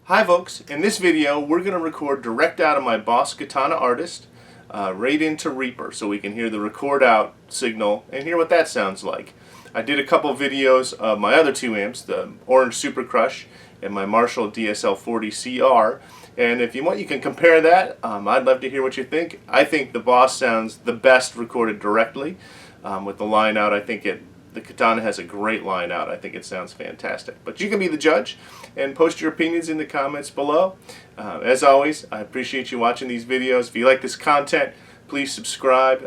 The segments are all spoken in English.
Hi folks, in this video we're going to record direct out of my Boss Katana Artist right into Reaper so we can hear the record out signal and hear what that sounds like. I did a couple videos of my other two amps, the Orange Super Crush and my Marshall DSL-40CR, and if you want you can compare that. I'd love to hear what you think. I think the Boss sounds the best recorded directly with the line out. I think the Katana has a great line out. I think it sounds fantastic. But you can be the judge and post your opinions in the comments below. As always, I appreciate you watching these videos. If you like this content, please subscribe.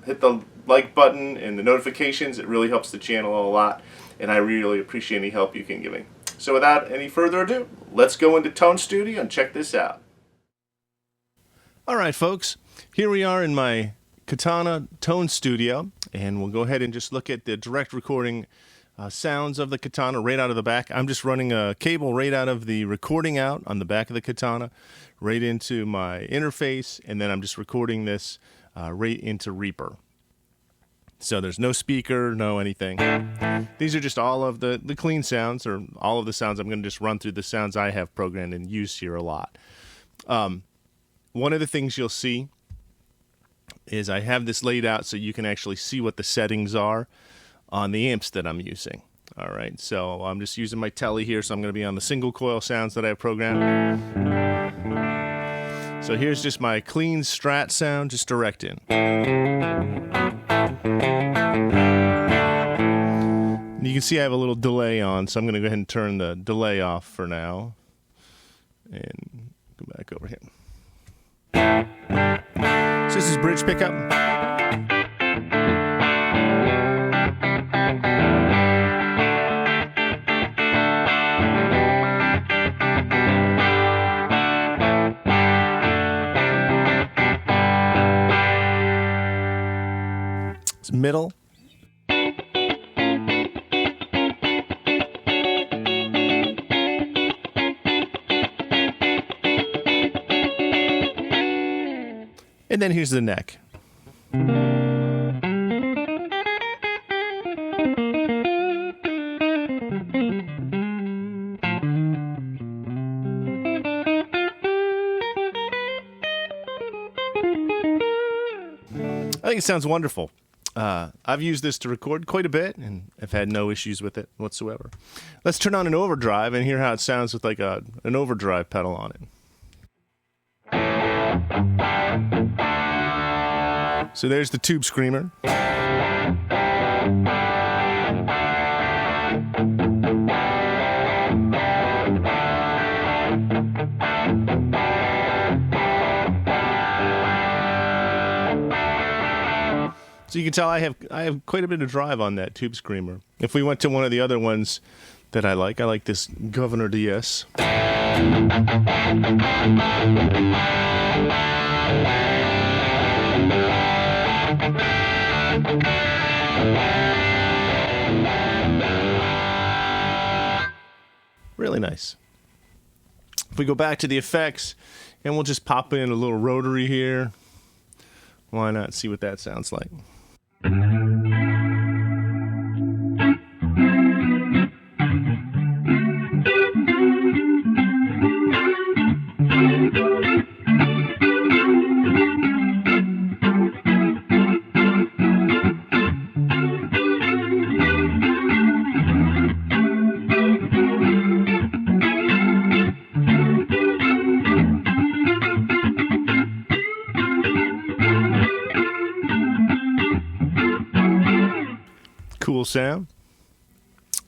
Hit the like button and the notifications. It really helps the channel a lot. And I really appreciate any help you can give me. So without any further ado, let's go into Tone Studio and check this out. Alright folks, here we are in my Katana Tone Studio, and we'll go ahead and just look at the direct recording sounds of the Katana right out of the back. I'm just running a cable right out of the recording out on the back of the Katana right into my interface, and then I'm just recording this right into Reaper. So there's no speaker, no anything. These are just all of the clean sounds, or all of the sounds. I'm going to just run through the sounds I have programmed and use here a lot. One of the things you'll see is I have this laid out so you can actually see what the settings are on the amps that I'm using. Alright, so I'm just using my telly here, so I'm going to be on the single coil sounds that I have programmed. So here's just my clean Strat sound, just direct in. You can see I have a little delay on, so I'm going to go ahead and turn the delay off for now. And go back over here. So this is bridge pickup. It's middle. And then here's the neck. I think it sounds wonderful. I've used this to record quite a bit, and I've had no issues with it whatsoever. Let's turn on an overdrive and hear how it sounds with like an overdrive pedal on it. So there's the tube screamer. So you can tell I have quite a bit of drive on that tube screamer. If we went to one of the other ones that I like this Governor DS. Really nice. If we go back to the effects, and we'll just pop in a little rotary here. Why not see what that sounds like? Cool sound.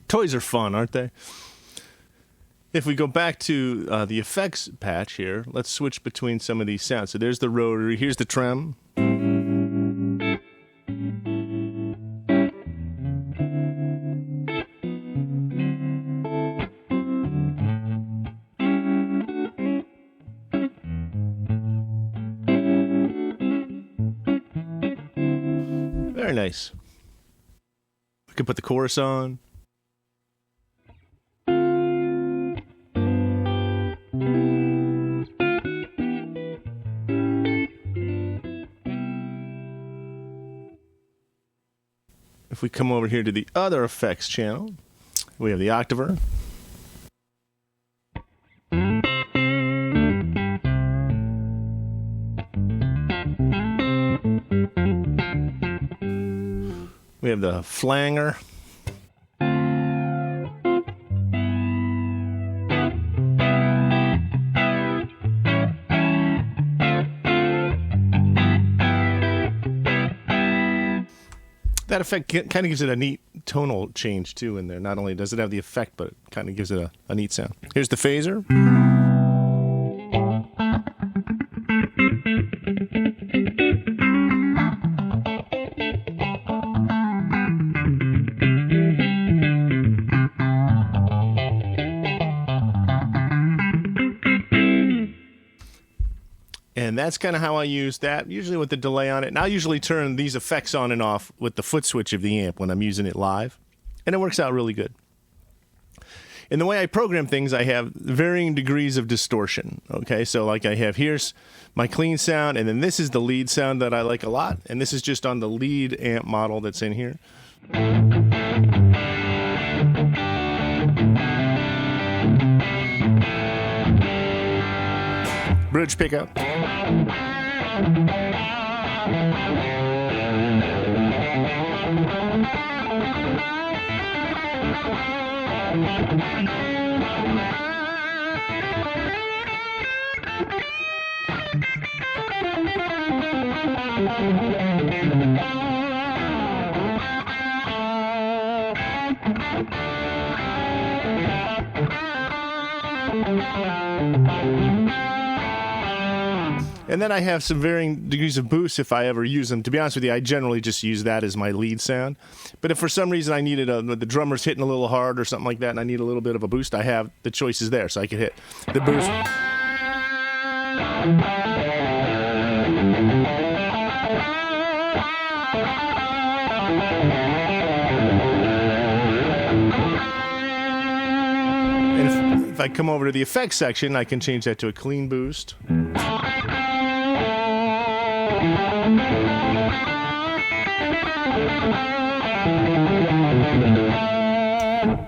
Toys are fun, aren't they? If we go back to the effects patch here, let's switch between some of these sounds. So there's the rotary, here's the trem. Very nice. We can put the chorus on. If we come over here to the other effects channel, we have the octaver. We have the flanger. That effect kind of gives it a neat tonal change, too, in there. Not only does it have the effect, but it kind of gives it a neat sound. Here's the phaser. And that's kind of how I use that, usually with the delay on it. And I'll usually turn these effects on and off with the foot switch of the amp when I'm using it live. And it works out really good. In the way I program things, I have varying degrees of distortion. Okay, so like I have, here's my clean sound, and then this is the lead sound that I like a lot. And this is just on the lead amp model that's in here. Bridge pickup. And then I have some varying degrees of boost if I ever use them. To be honest with you, I generally just use that as my lead sound. But if for some reason I needed the drummer's hitting a little hard or something like that and I need a little bit of a boost, I have the choices there. So I could hit the boost. And if I come over to the effects section, I can change that to a clean boost.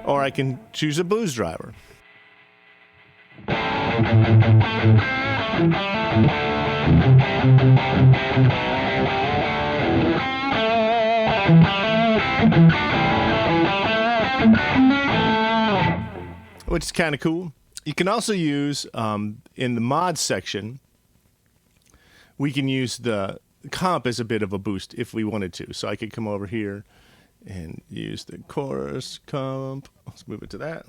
Or I can choose a boost driver. Which is kind of cool. You can also use, in the mods section, we can use the comp as a bit of a boost if we wanted to. So I could come over here and use the chorus comp. Let's move it to that.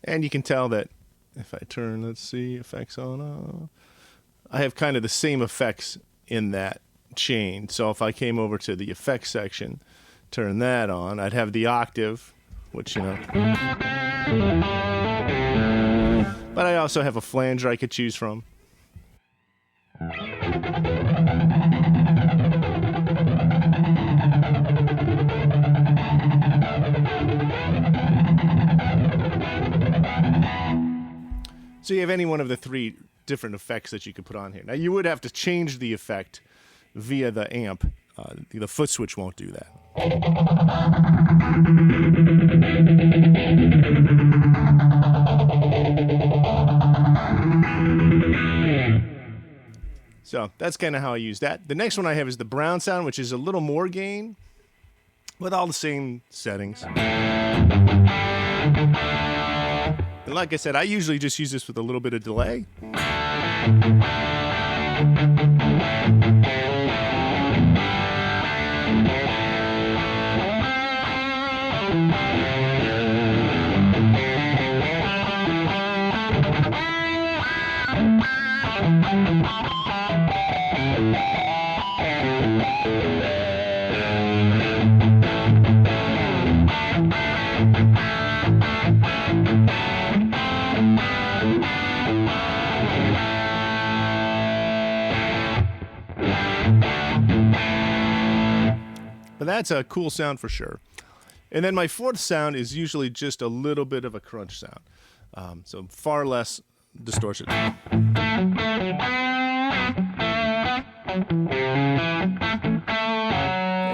And you can tell that if I turn, let's see, effects on, I have kind of the same effects in that chain. So if I came over to the effects section, turn that on, I'd have the octave, which, you know. But I also have a flanger I could choose from. So you have any one of the three different effects that you could put on here. Now you would have to change the effect via the amp. The foot switch won't do that. So that's kind of how I use that. The next one I have is the brown sound, which is a little more gain with all the same settings. And like I said, I usually just use this with a little bit of delay. But that's a cool sound for sure. And then my fourth sound is usually just a little bit of a crunch sound. So far less distortion.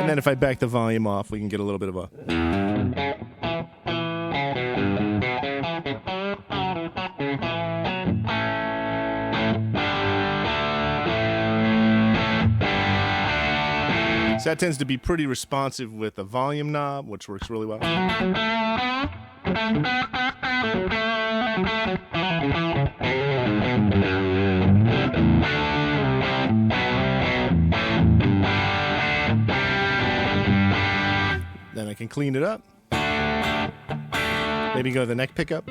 And then if I back the volume off, we can get a little bit of a... So that tends to be pretty responsive with a volume knob, which works really well. Then I can clean it up. Maybe go to the neck pickup.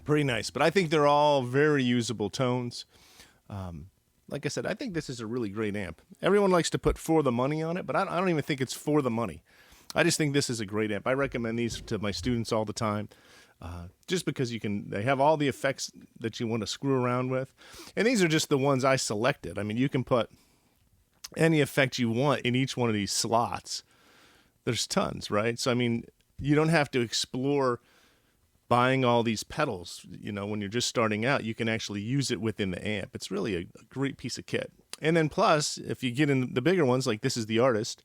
Pretty nice, but I think they're all very usable tones. Like I said, I think this is a really great amp. Everyone likes to put for the money on it, but I don't even think it's for the money. I just think this is a great amp. I recommend these to my students all the time, just because they have all the effects that you want to screw around with. And these are just the ones I selected. I mean, you can put any effect you want in each one of these slots. There's tons, right? So, I mean, you don't have to explore buying all these pedals. When you're just starting out, you can actually use it within the amp. It's really a great piece of kit. And then plus, if you get in the bigger ones, like this is the Artist,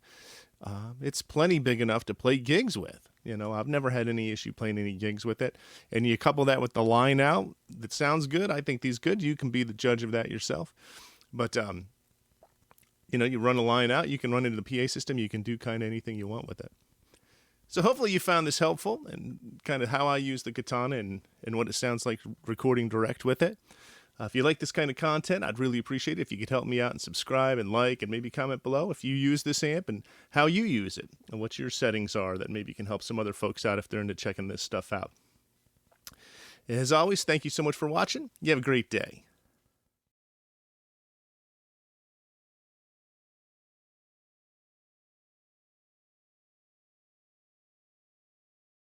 it's plenty big enough to play gigs with. I've never had any issue playing any gigs with it. And you couple that with the line out that sounds good. I think these good. You can be the judge of that yourself. But, you run a line out, you can run into the PA system, you can do kind of anything you want with it. So hopefully you found this helpful and kind of how I use the Katana and what it sounds like recording direct with it. If you like this kind of content, I'd really appreciate it if you could help me out and subscribe and like and maybe comment below if you use this amp and how you use it and what your settings are that maybe can help some other folks out if they're into checking this stuff out. As always, thank you so much for watching. You have a great day.